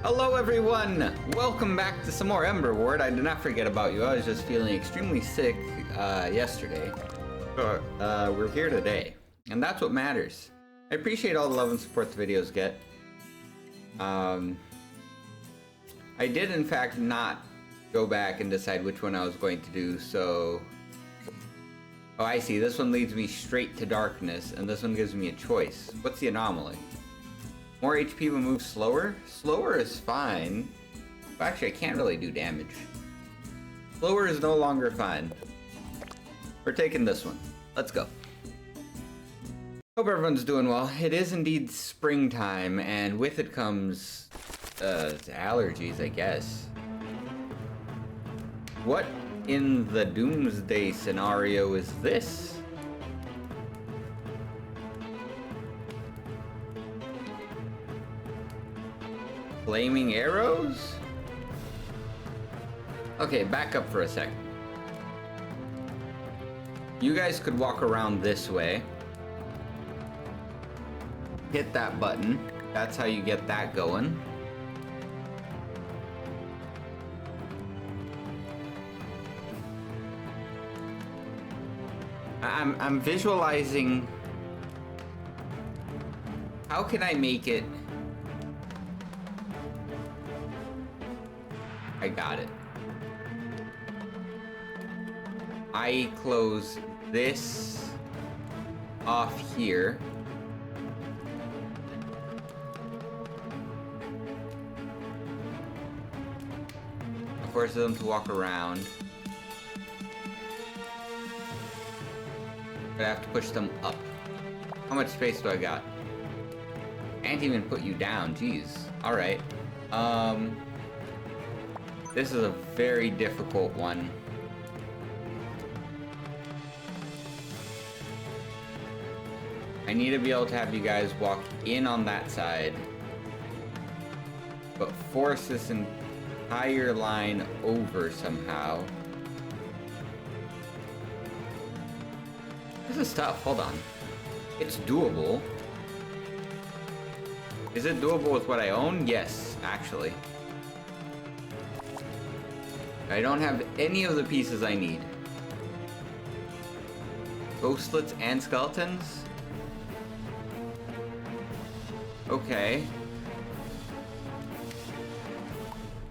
Hello everyone! Welcome back to some more Emberward. I did not forget about you. I was just feeling extremely sick yesterday. But we're here today. And that's what matters. I appreciate all the love and support the videos get. I did in fact not go back and decide which one I was going to do, so... Oh, I see. This one leads me straight to darkness, and this one gives me a choice. What's the anomaly? More HP but move slower? Slower is fine. Well, actually, I can't really do damage. Slower is no longer fine. We're taking this one. Let's go. Hope everyone's doing well. It is indeed springtime, and with it comes allergies, I guess. What in the doomsday scenario is this? Flaming arrows? Okay, back up for a second. You guys could walk around this way. Hit that button. That's how you get that going. I'm visualizing... How can I make it... I got it. I close this off here. It forces them to walk around. But I have to push them up. How much space do I got? Can't even put you down, jeez. Alright. This is a very difficult one. I need to be able to have you guys walk in on that side, but force this entire line over somehow. This is tough, hold on. It's doable. Is it doable with what I own? Yes, actually. I don't have any of the pieces I need. Ghostlets and skeletons? Okay.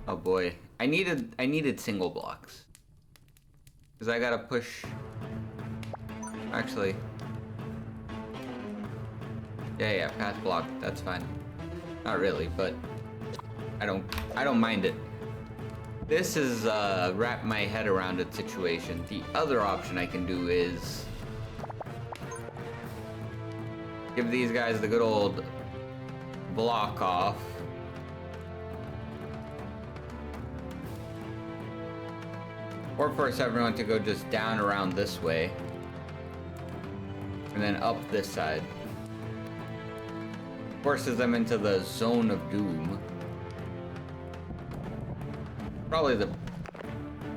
Oh boy. I needed single blocks. Cause I gotta push... Actually... Yeah, path block, that's fine. Not really, but... I don't mind it. This is wrap my head around it situation. The other option I can do is give these guys the good old block off. Or force everyone to go just down around this way. And then up this side. Forces them into the zone of doom. Probably the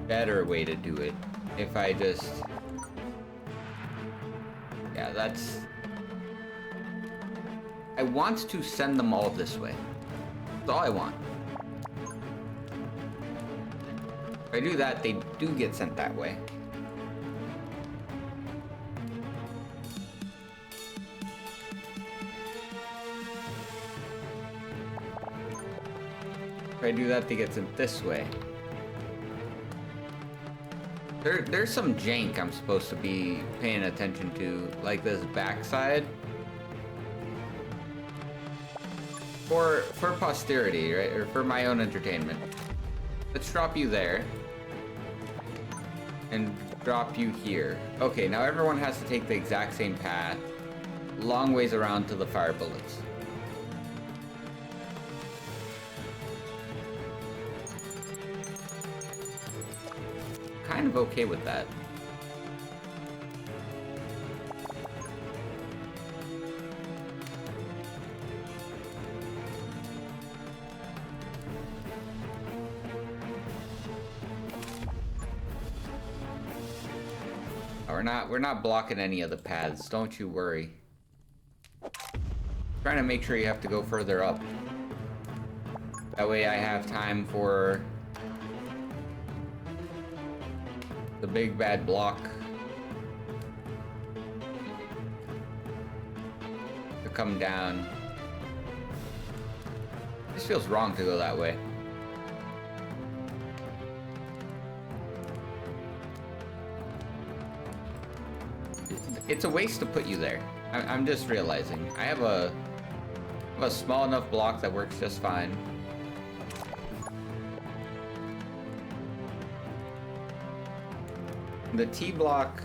better way to do it. If I just... Yeah, that's... I want to send them all this way. That's all I want. If I do that, they do get sent that way. If I do that, they get sent this way. There's some jank I'm supposed to be paying attention to, like this backside. For posterity, right? Or for my own entertainment. Let's drop you there. And drop you here. Okay, now everyone has to take the exact same path. Long ways around to the fire bullets. Kind of okay with that. We're not blocking any of the paths, don't you worry. Trying to make sure you have to go further up. That way I have time for the big bad block to come down. This feels wrong to go that way. It's a waste to put you there. I'm just realizing. I have a small enough block that works just fine. The T block,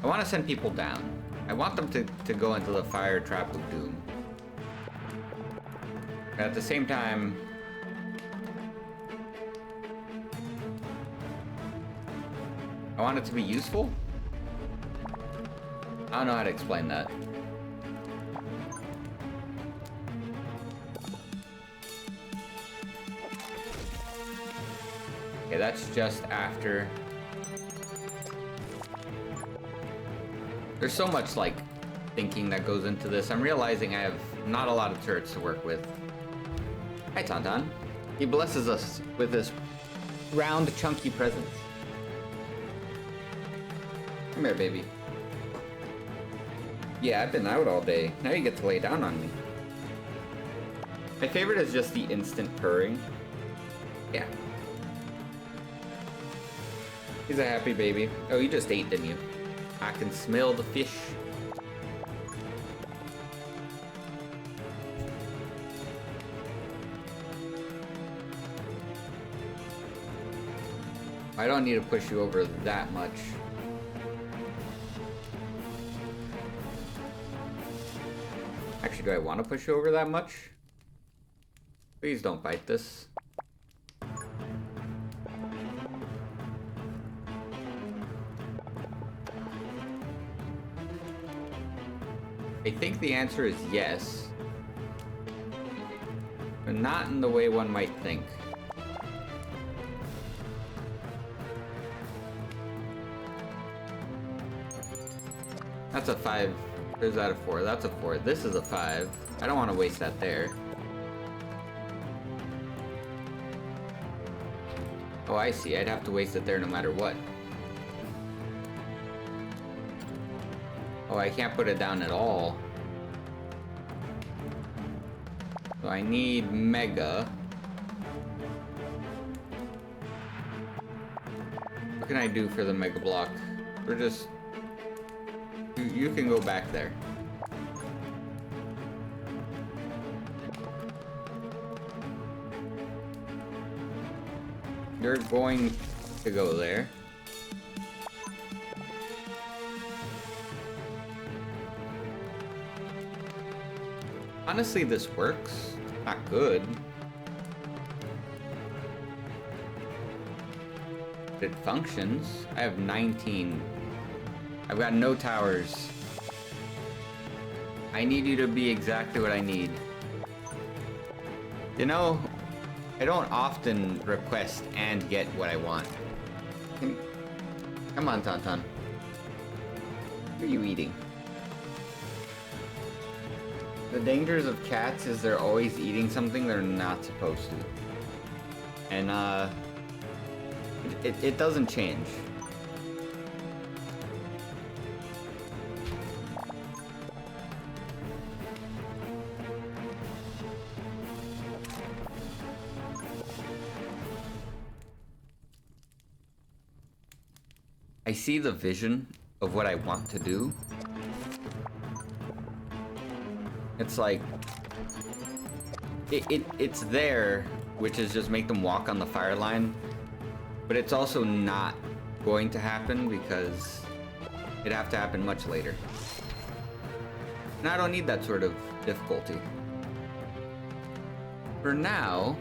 I want to send people down. I want them to go into the fire trap of doom. But at the same time, I want it to be useful. I don't know how to explain that. Okay, that's just after. There's so much, like, thinking that goes into this. I'm realizing I have not a lot of turrets to work with. Hi, Tauntaun. He blesses us with this round, chunky presents. Come here, baby. Yeah, I've been out all day. Now you get to lay down on me. My favorite is just the instant purring. Yeah. He's a happy baby. Oh, you just ate, didn't you? I can smell the fish. I don't need to push you over that much. Actually, do I want to push you over that much? Please don't bite this. I think the answer is yes. But not in the way one might think. That's a 5. Or is that a 4? That's a 4. This is a 5. I don't want to waste that there. Oh, I see. I'd have to waste it there no matter what. Oh, I can't put it down at all. So I need Mega. What can I do for the Mega Block? We're just... You can go back there. You're going to go there. Honestly, this works. Not good. It functions. I have 19. I've got no towers. I need you to be exactly what I need. You know, I don't often request and get what I want. Come on, Tauntaun. What are you eating? The dangers of cats is they're always eating something they're not supposed to. And, it doesn't change. I see the vision of what I want to do. It's like, it's there, which is just make them walk on the fire line, but it's also not going to happen because it'd have to happen much later. And I don't need that sort of difficulty. For now,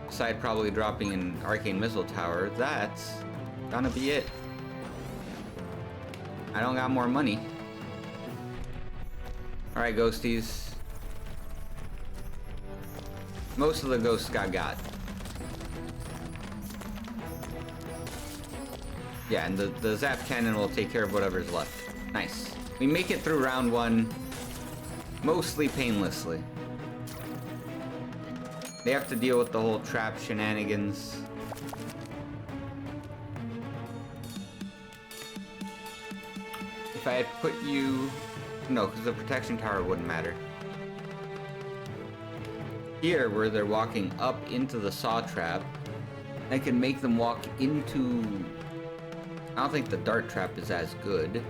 aside probably dropping an arcane missile tower, that's gonna be it. I don't got more money. Alright, ghosties. Most of the ghosts got. Yeah, and the zap cannon will take care of whatever's left. Nice. We make it through round 1 mostly painlessly. They have to deal with the whole trap shenanigans. If I had put you... No, because the protection tower wouldn't matter. Here, where they're walking up into the saw trap, I can make them walk into... I don't think the dart trap is as good.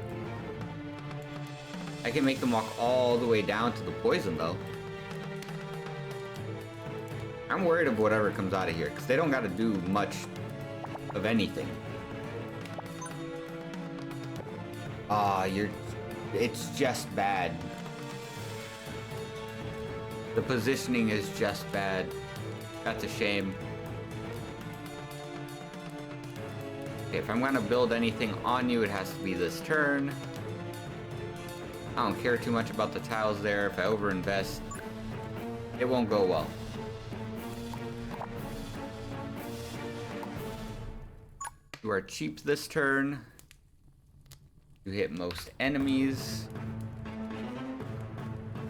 I can make them walk all the way down to the poison, though. I'm worried of whatever comes out of here, because they don't got to do much of anything. Ah, it's just bad. The positioning is just bad. That's a shame. Okay, if I'm gonna build anything on you, it has to be this turn. I don't care too much about the tiles there. If I overinvest, it won't go well. You are cheap this turn. You hit most enemies.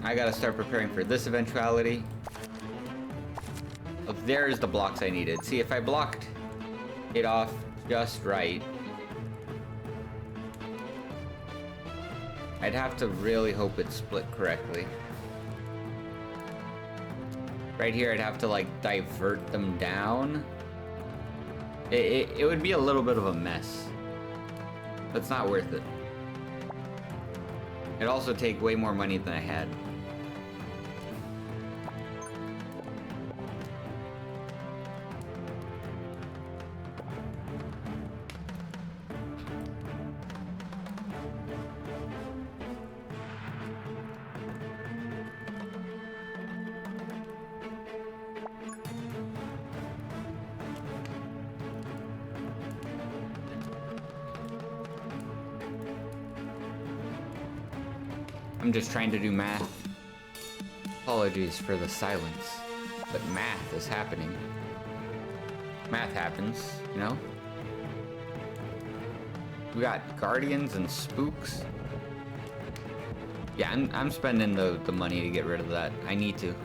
I gotta start preparing for this eventuality. Oh, there's the blocks I needed. See, if I blocked it off just right, I'd have to really hope it split correctly. Right here, I'd have to, like, divert them down. It would be a little bit of a mess. But it's not worth it. It'd also take way more money than I had. I'm just trying to do math. Apologies for the silence, but math is happening. Math happens, you know? We got guardians and spooks. Yeah, I'm spending the money to get rid of that. I need to.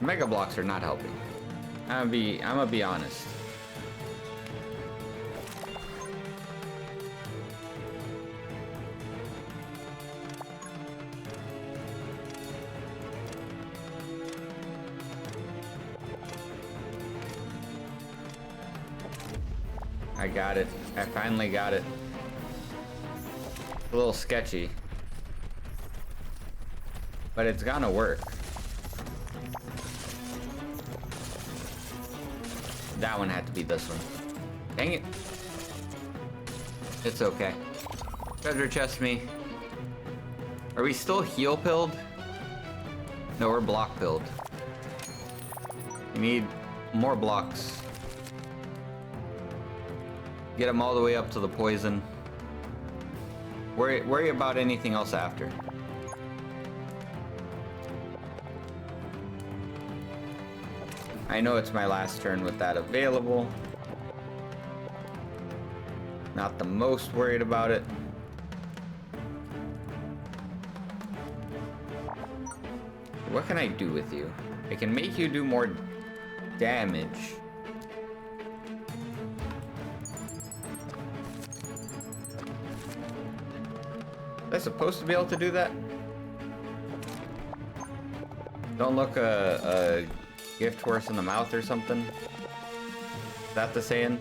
Mega blocks are not helping. I'm gonna be honest. I got it. I finally got it. A little sketchy, but it's gonna work. That one had to be this one. Dang it. It's okay. Treasure chest me. Are we still heal pilled? No, we're block pilled. We need more blocks. Get them all the way up to the poison. Worry about anything else after. I know it's my last turn with that available. Not the most worried about it. What can I do with you? I can make you do more damage. Am I supposed to be able to do that? Don't look a gift horse in the mouth or something? Is that the saying?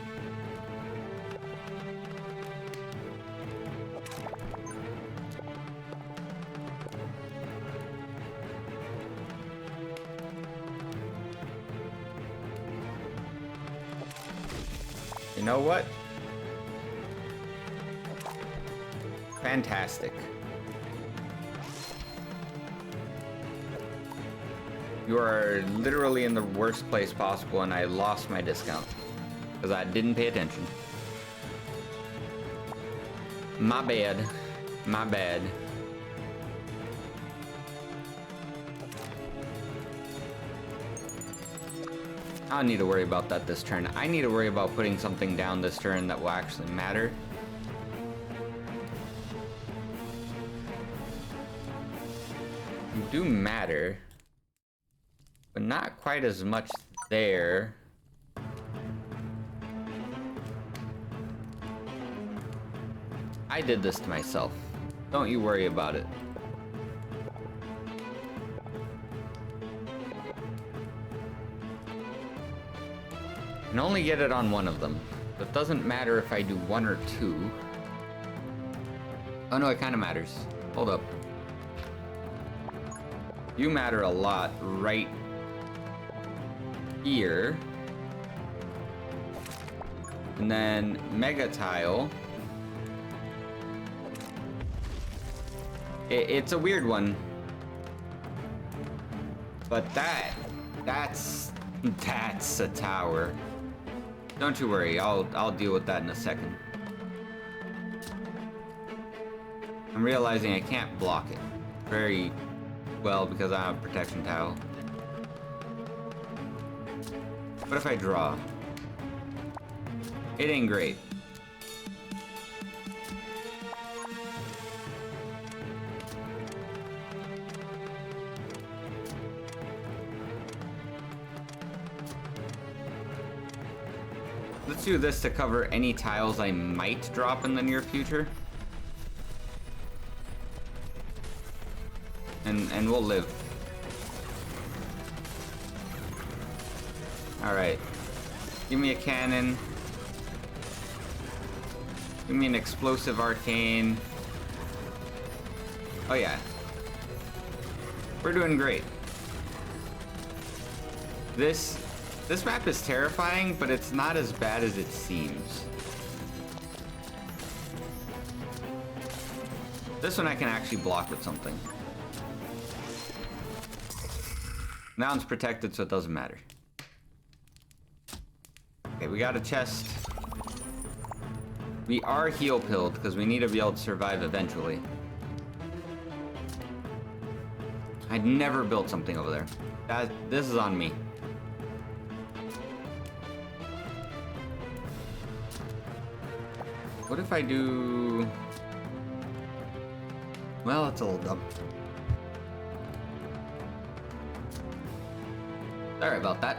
You know what? Fantastic. You are literally in the worst place possible, and I lost my discount because I didn't pay attention. My bad. My bad. I don't need to worry about that this turn. I need to worry about putting something down this turn that will actually matter. Do matter, but not quite as much there. I did this to myself. Don't you worry about it. I can only get it on one of them. It doesn't matter if I do one or two. Oh no, it kind of matters. Hold up. You matter a lot right here. And then Mega Tile. It's a weird one. But that's a tower. Don't you worry, I'll deal with that in a second. I'm realizing I can't block it very well because I have a protection tile. What if I draw? It ain't great. Let's do this to cover any tiles I might drop in the near future. And we'll live. Alright. Give me a cannon. Give me an explosive arcane. Oh yeah. We're doing great. This map is terrifying, but it's not as bad as it seems. This one I can actually block with something. Now it's protected, so it doesn't matter. Okay, we got a chest. We are heal pilled because we need to be able to survive eventually. I'd never built something over there. This is on me. What if I do... Well, it's a little dumb. Sorry about that.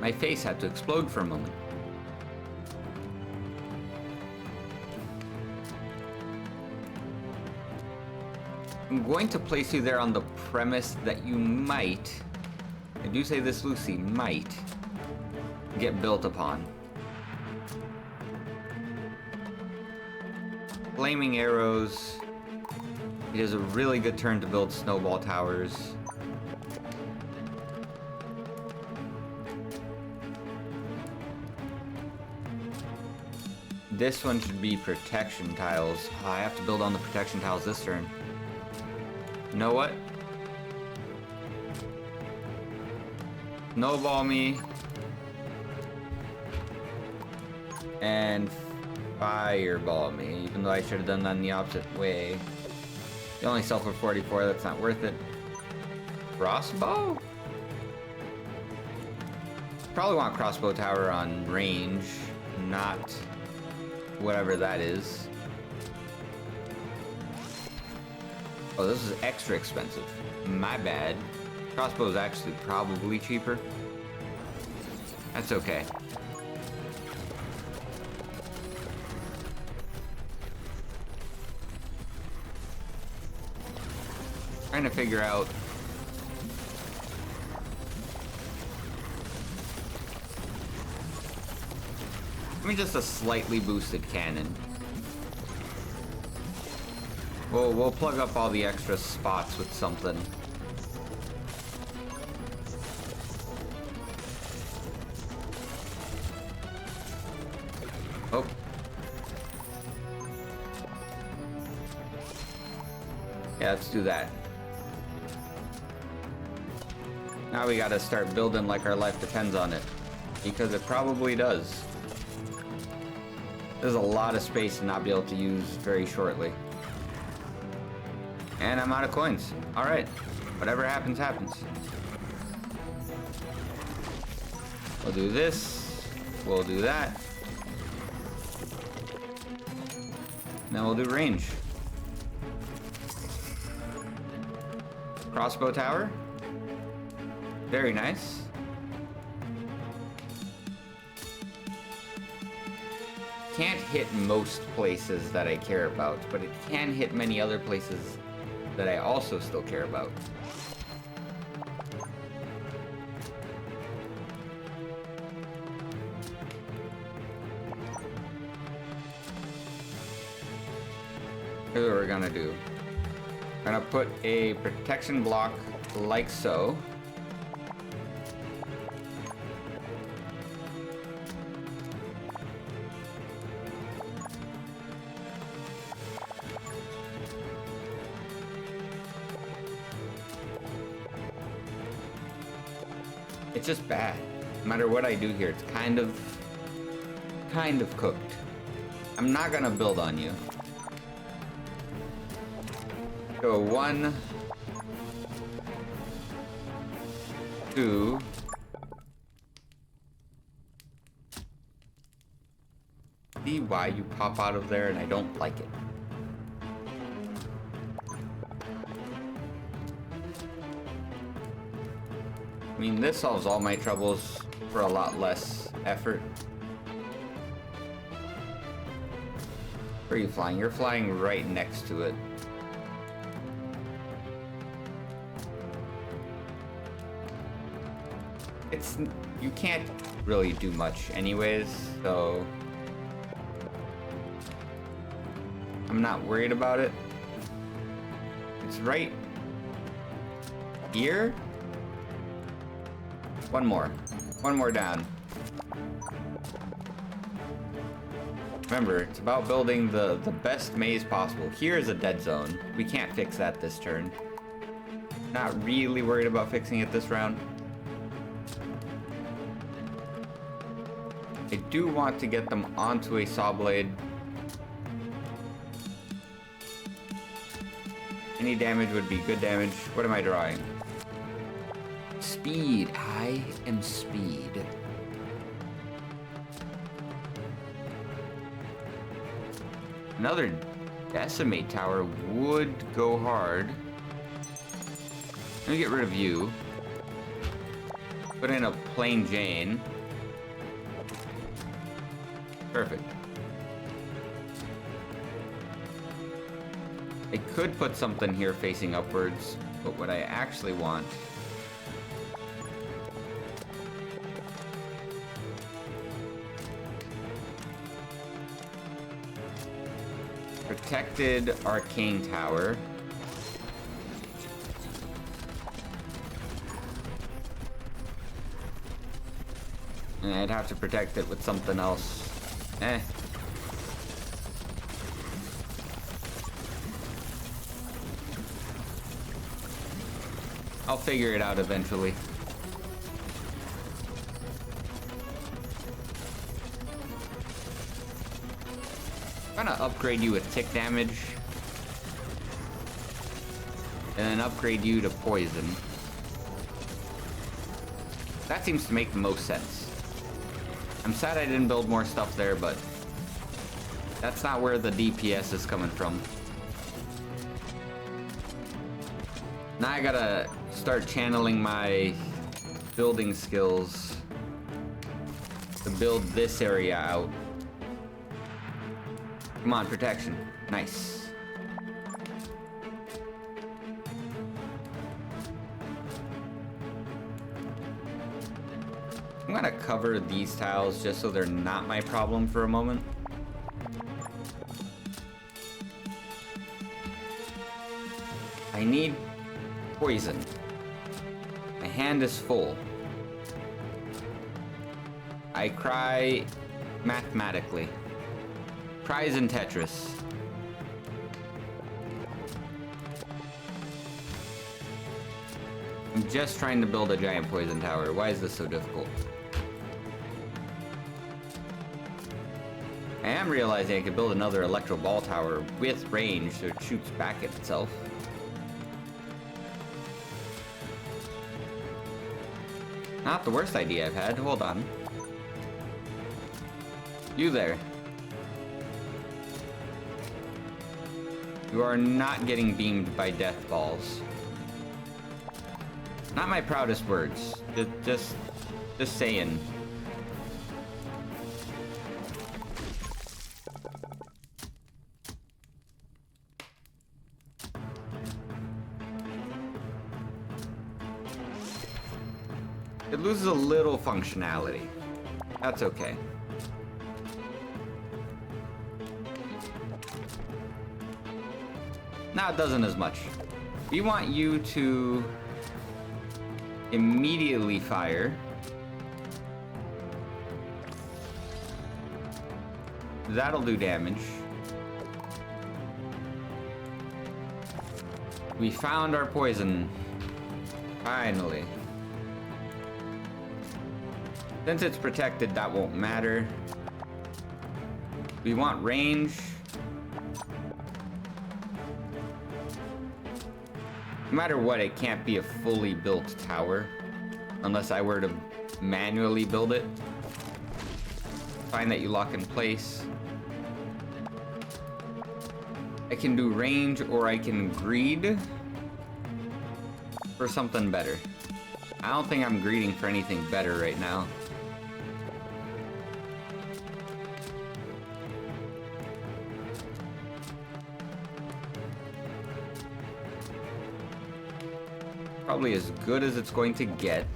My face had to explode for a moment. I'm going to place you there on the premise that you might, I do say this loosely, might get built upon. Flaming arrows. It is a really good turn to build snowball towers. This one should be protection tiles. Oh, I have to build on the protection tiles this turn. You know what? Snowball me. And fireball me, even though I should have done that in the opposite way. You only sell for 44, that's not worth it. Crossbow? Probably want crossbow tower on range, not whatever that is. Oh, this is extra expensive. My bad. Crossbow is actually probably cheaper. That's okay. Trying to figure out just a slightly boosted cannon. We'll plug up all the extra spots with something. Oh. Yeah, let's do that. Now we gotta start building like our life depends on it. Because it probably does. There's a lot of space to not be able to use very shortly. And I'm out of coins. Alright. Whatever happens, happens. We'll do this. We'll do that. And then we'll do range. Crossbow tower. Very nice. Can't hit most places that I care about, but it can hit many other places that I also still care about. Here's what we're gonna do. We're gonna put a protection block like so. It's just bad. No matter what I do here, it's kind of cooked. I'm not gonna build on you. Go 1, 2. See why you pop out of there and I don't like it. I mean, this solves all my troubles for a lot less effort. Where are you flying? You're flying right next to it. You can't really do much anyways, so I'm not worried about it. It's right here. One more down. Remember, it's about building the best maze possible. Here is a dead zone. We can't fix that this turn. Not really worried about fixing it this round. I do want to get them onto a saw blade. Any damage would be good damage. What am I drawing? Speed. I am speed. Another decimate tower would go hard. Let me get rid of you. Put in a plain Jane. Perfect. I could put something here facing upwards, but what I actually want protected arcane tower. And I'd have to protect it with something else. I'll figure it out eventually. I'm gonna upgrade you with tick damage. And then upgrade you to poison. That seems to make the most sense. I'm sad I didn't build more stuff there, but that's not where the DPS is coming from. Now I gotta start channeling my building skills to build this area out. Come on, protection. Nice. I'm gonna cover these tiles just so they're not my problem for a moment. I need poison. My hand is full. I cry mathematically. Cries in Tetris. I'm just trying to build a giant poison tower. Why is this so difficult? I am realizing I could build another electro ball tower with range so it shoots back at itself. Not the worst idea I've had. Hold on. You there. You are not getting beamed by death balls. Not my proudest words. Just saying. It loses a little functionality. That's okay. Now it doesn't as much. We want you to immediately fire. That'll do damage. We found our poison. Finally. Since it's protected, that won't matter. We want range. No matter what, it can't be a fully built tower. Unless I were to manually build it. Find that you lock in place. I can do range or I can greed for something better. I don't think I'm greeding for anything better right now. Probably as good as it's going to get.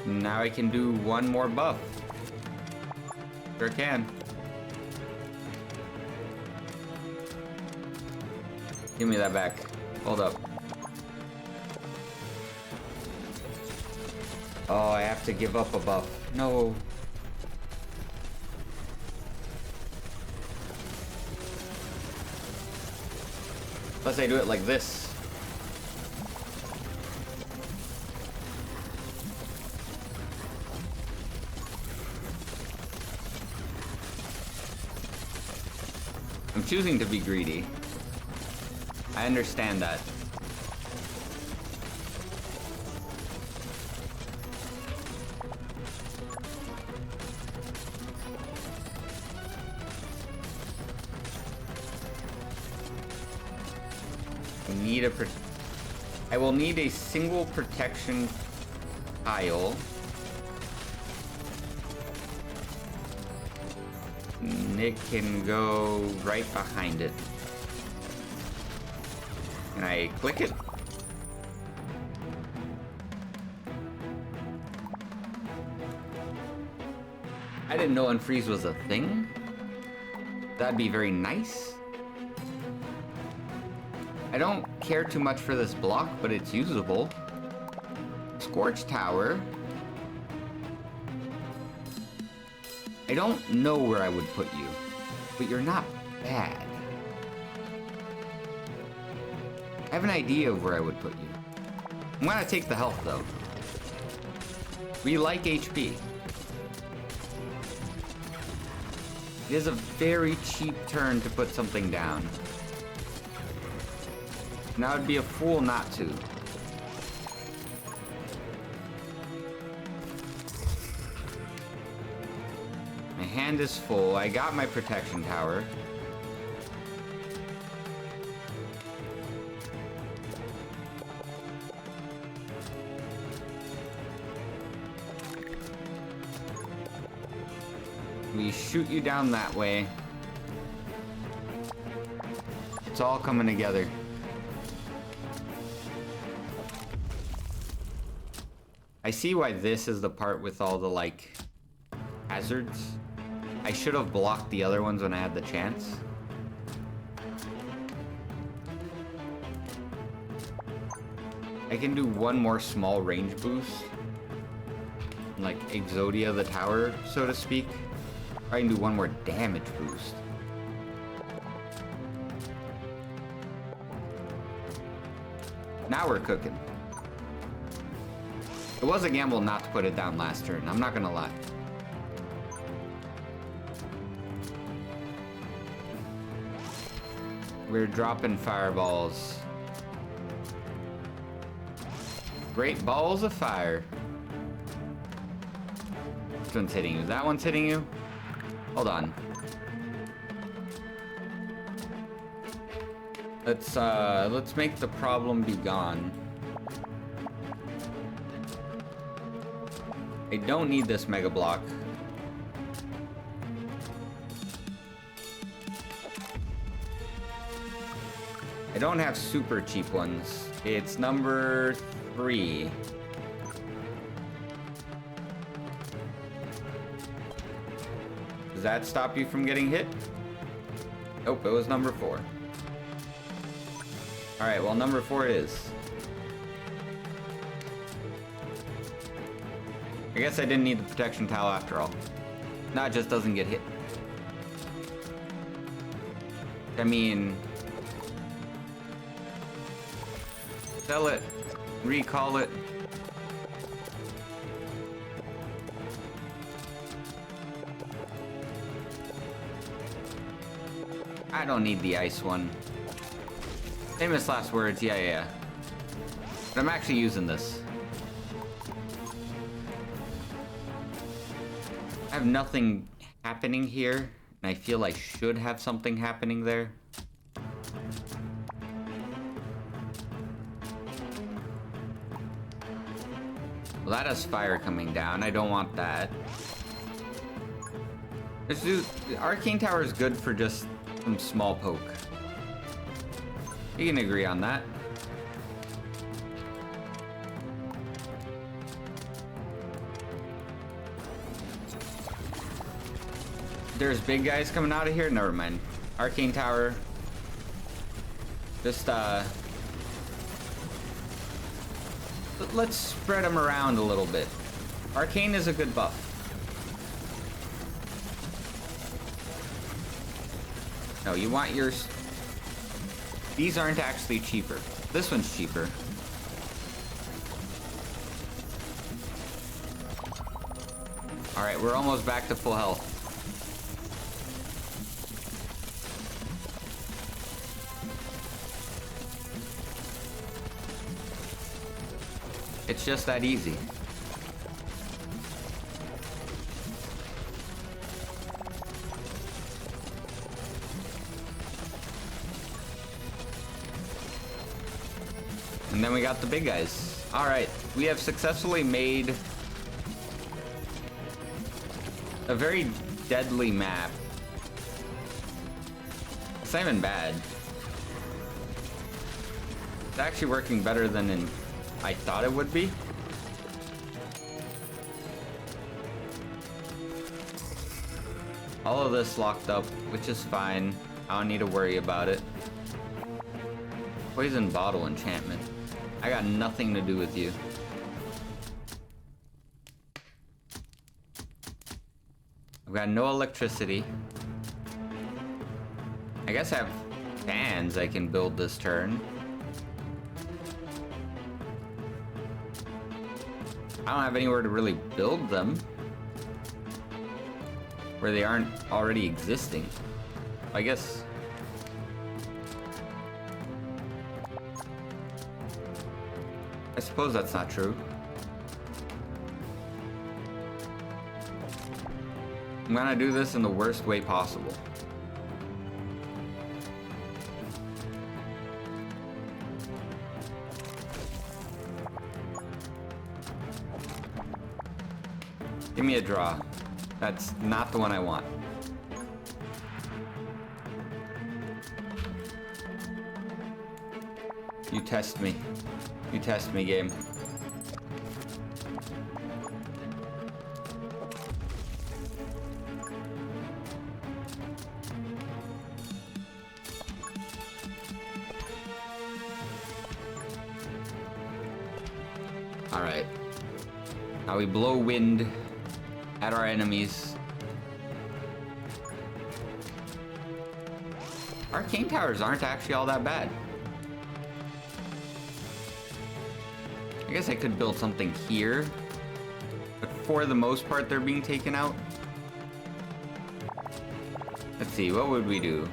Now I can do one more buff. Sure can. Give me that back. Hold up. Oh, I have to give up a buff. No. Unless I do it like this. I'm choosing to be greedy. I understand that. I will need a single protection tile. And it can go right behind it. Can I click it? I didn't know unfreeze was a thing. That'd be very nice. I don't care too much for this block, but it's usable. Scorch Tower. I don't know where I would put you, but you're not bad. I have an idea of where I would put you. I'm gonna take the health, though. We like HP. It is a very cheap turn to put something down. And I would be a fool not to. My hand is full. I got my protection tower. We shoot you down that way. It's all coming together. I see why this is the part with all the, like, hazards. I should have blocked the other ones when I had the chance. I can do one more small range boost. Like, Exodia the tower, so to speak. Or I can do one more damage boost. Now we're cooking. It was a gamble not to put it down last turn, I'm not gonna lie. We're dropping fireballs. Great balls of fire. This one's hitting you. That one's hitting you? Hold on. Let's make the problem be gone. I don't need this mega block. I don't have super cheap ones. It's number 3. Does that stop you from getting hit? Nope, it was number 4. Alright, well, number 4 it is. I guess I didn't need the protection towel after all. No, it just doesn't get hit. I mean... sell it. Recall it. I don't need the ice one. Famous last words, yeah. But I'm actually using this. I have nothing happening here, and I feel I should have something happening there. Well, that has fire coming down. I don't want that. The Arcane Tower is good for just some small poke. You can agree on that. There's big guys coming out of here? Never mind. Arcane Tower. Just, let's spread them around a little bit. Arcane is a good buff. No, you want yours... These aren't actually cheaper. This one's cheaper. Alright, we're almost back to full health. It's just that easy. And then we got the big guys. Alright, we have successfully made a very deadly map. It's not even bad. It's actually working better than I thought it would be. All of this locked up, which is fine. I don't need to worry about it. Poison bottle enchantment. I got nothing to do with you. I've got no electricity. I guess I have fans I can build this turn. I don't have anywhere to really build them where they aren't already existing. I guess. I suppose that's not true. I'm gonna do this in the worst way possible. Give me a draw. That's not the one I want. You test me. You test me, game. Alright. Now we blow wind at our enemies. Arcane towers aren't actually all that bad. I guess I could build something here, but for the most part they're being taken out. Let's see, what would we do?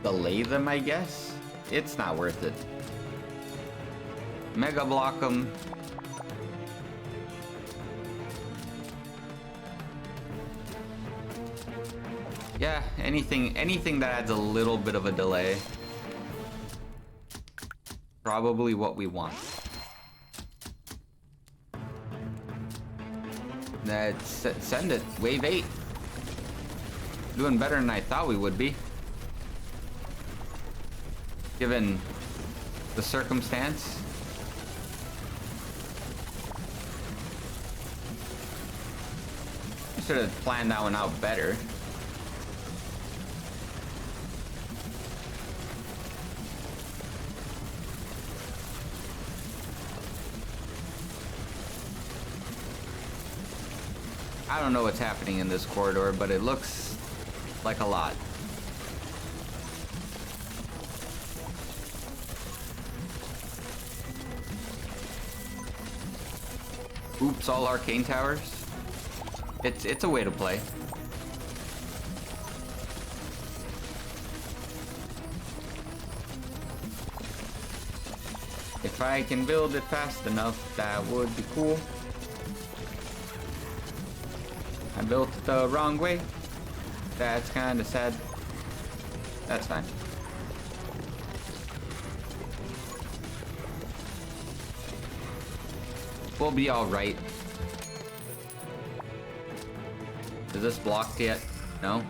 delay them, I guess. It's not worth it. Mega block them. Yeah, anything that adds a little bit of a delay. Probably what we want. Let's send it. Wave 8. Doing better than I thought we would be. Given the circumstance. I should have planned that one out better. I don't know what's happening in this corridor, but it looks like a lot. Oops, all arcane towers. It's a way to play. If I can build it fast enough, that would be cool. I built it the wrong way. That's kind of sad. That's fine. We'll be alright. Is this blocked yet? No?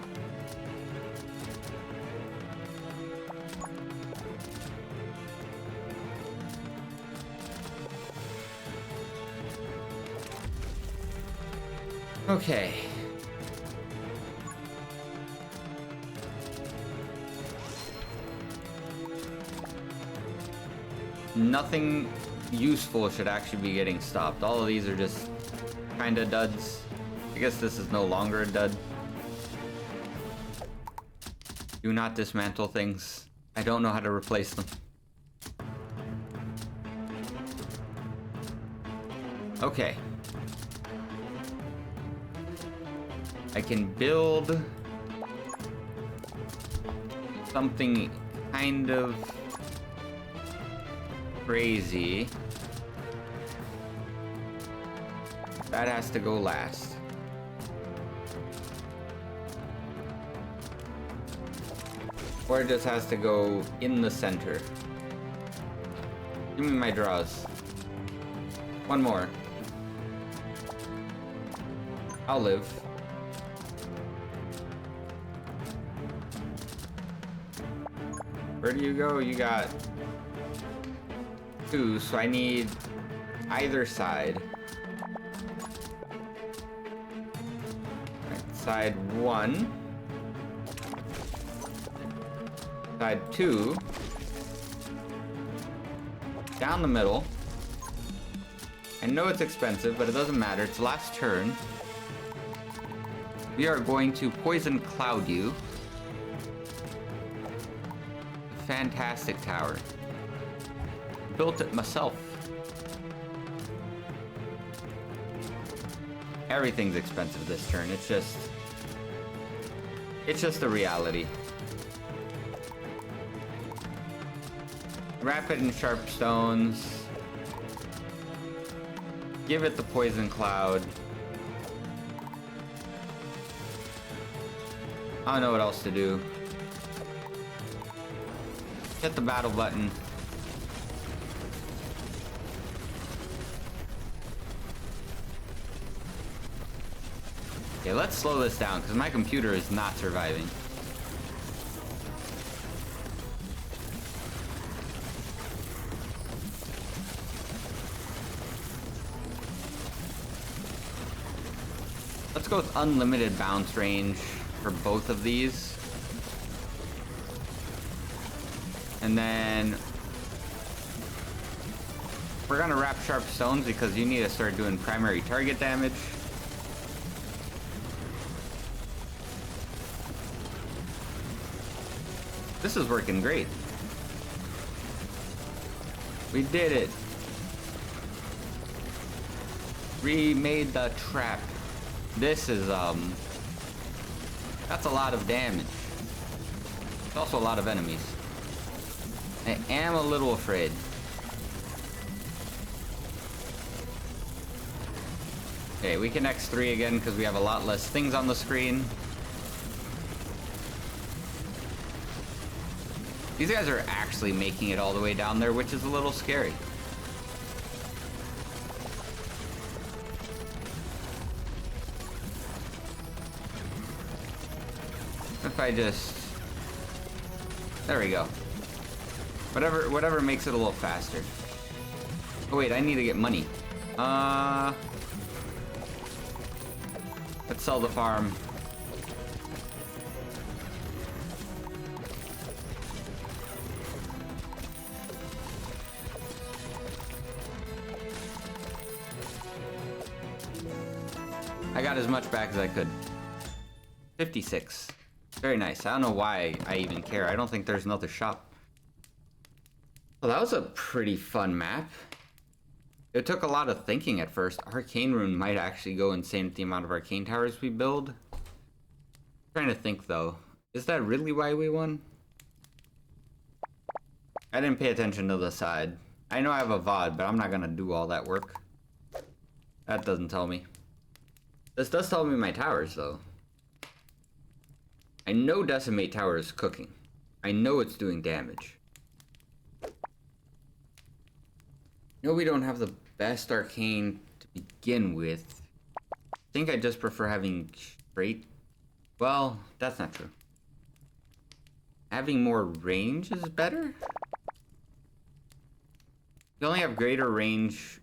Okay. Nothing useful should actually be getting stopped. All of these are just kinda duds. I guess this is no longer a dud. Do not dismantle things. I don't know how to replace them. Okay. I can build something kind of crazy. That has to go last. Or it just has to go in the center. Give me my draws. One more. I'll live. Where do you go? You got 2, so I need either side. Right, side 1. Side 2. Down the middle. I know it's expensive, but it doesn't matter. It's last turn. We are going to poison cloud you. Fantastic tower. Built it myself. Everything's expensive this turn. It's just the reality. Rapid and sharp stones. Give it the poison cloud. I don't know what else to do. Hit the battle button. Okay, let's slow this down because my computer is not surviving. Let's go with unlimited bounce range for both of these. And then we're gonna wrap sharp stones because you need to start doing primary target damage. This is working great. We did it. Remade the trap. This is that's a lot of damage. There's also a lot of enemies. I am a little afraid. Okay, we can X3 again because we have a lot less things on the screen. These guys are actually making it all the way down there, which is a little scary. If I just... There we go. Whatever makes it a little faster. Oh wait, I need to get money. Let's sell the farm. I got as much back as I could. 56. Very nice. I don't know why I even care. I don't think there's another shop. Well, that was a pretty fun map. It took a lot of thinking at first. Arcane Rune might actually go insane with the amount of arcane towers we build. I'm trying to think though. Is that really why we won? I didn't pay attention to the side. I know I have a VOD, but I'm not gonna do all that work. That doesn't tell me. This does tell me my towers though. I know Decimate Tower is cooking. I know it's doing damage. No, we don't have the best arcane to begin with. I think I just prefer having straight... Well, that's not true. Having more range is better? We only have greater range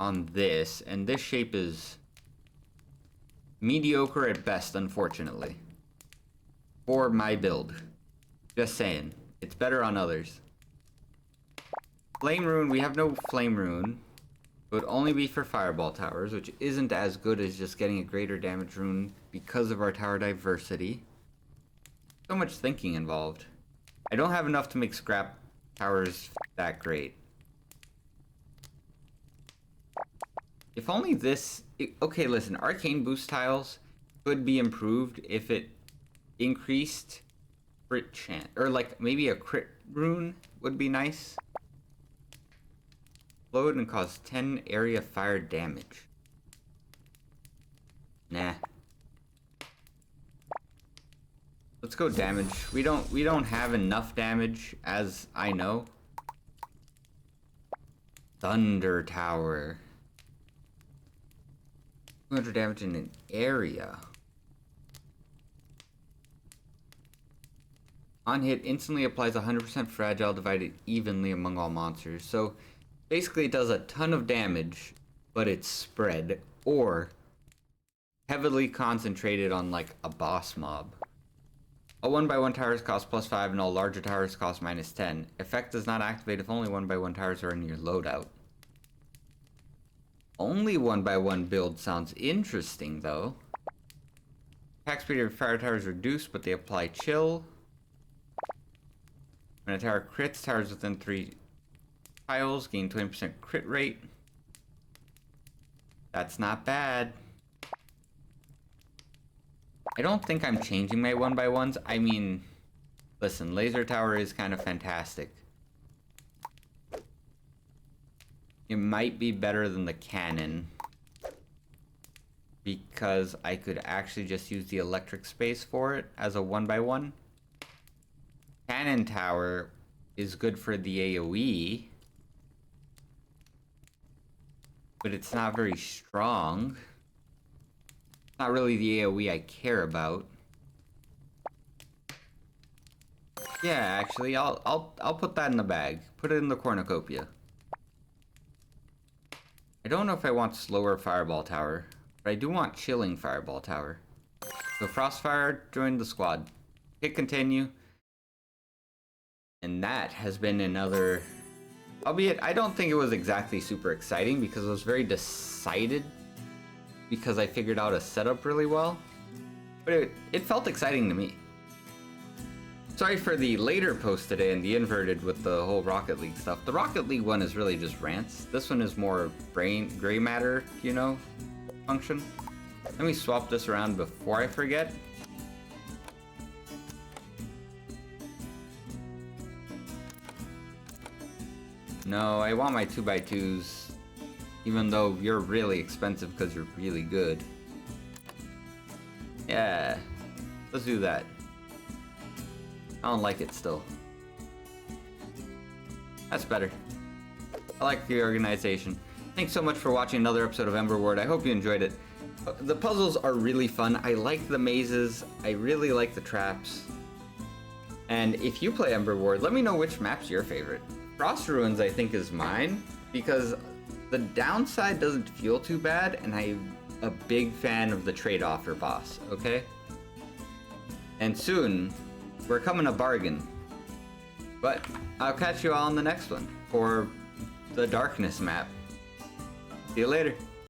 on this, and this shape is mediocre at best, unfortunately. For my build. Just saying. It's better on others. Flame Rune, we have no Flame Rune. It would only be for Fireball Towers, which isn't as good as just getting a greater damage rune because of our tower diversity. So much thinking involved. I don't have enough to make Scrap Towers that great. If only this... Okay, listen, Arcane Boost tiles could be improved if it increased crit chance. Or like, maybe a crit rune would be nice. Explode and cause 10 area fire damage. Nah. Let's go damage. We don't have enough damage, as I know. Thunder Tower. 200 damage in an area. On hit, instantly applies 100% fragile divided evenly among all monsters. So basically it does a ton of damage, but it's spread or heavily concentrated on like a boss mob. All 1x1 towers cost +5 and all larger towers cost -10. Effect does not activate if only 1x1 towers are in your loadout. Only 1x1 build sounds interesting though. Attack speed of fire towers reduced, but they apply chill. When a tower crits, towers within 3 tiles gain 20% crit rate. That's not bad. I don't think I'm changing my 1x1s. I mean, listen, Laser Tower is kind of fantastic. It might be better than the cannon because I could actually just use the electric space for it as a 1x1. Cannon Tower is good for the AoE, but it's not very strong. Not really the AoE I care about. Yeah, actually, I'll put that in the bag. Put it in the cornucopia. I don't know if I want slower Fireball Tower, but I do want chilling Fireball Tower. So Frostfire, join the squad. Hit continue. And that has been another... Albeit, I don't think it was exactly super exciting because it was very decided because I figured out a setup really well. But it felt exciting to me. Sorry for the later post today and the inverted with the whole Rocket League stuff. The Rocket League one is really just rants. This one is more gray matter, you know, function. Let me swap this around before I forget. No, I want my 2x2s. Even though you're really expensive because you're really good. Yeah. Let's do that. I don't like it still. That's better. I like the organization. Thanks so much for watching another episode of Emberward. I hope you enjoyed it. The puzzles are really fun. I like the mazes. I really like the traps. And if you play Emberward, let me know which map's your favorite. Frost Ruins, I think, is mine because the downside doesn't feel too bad, and I'm a big fan of the trade-offer boss, okay? And soon, we're coming a bargain. But I'll catch you all on the next one for the Darkness map. See you later.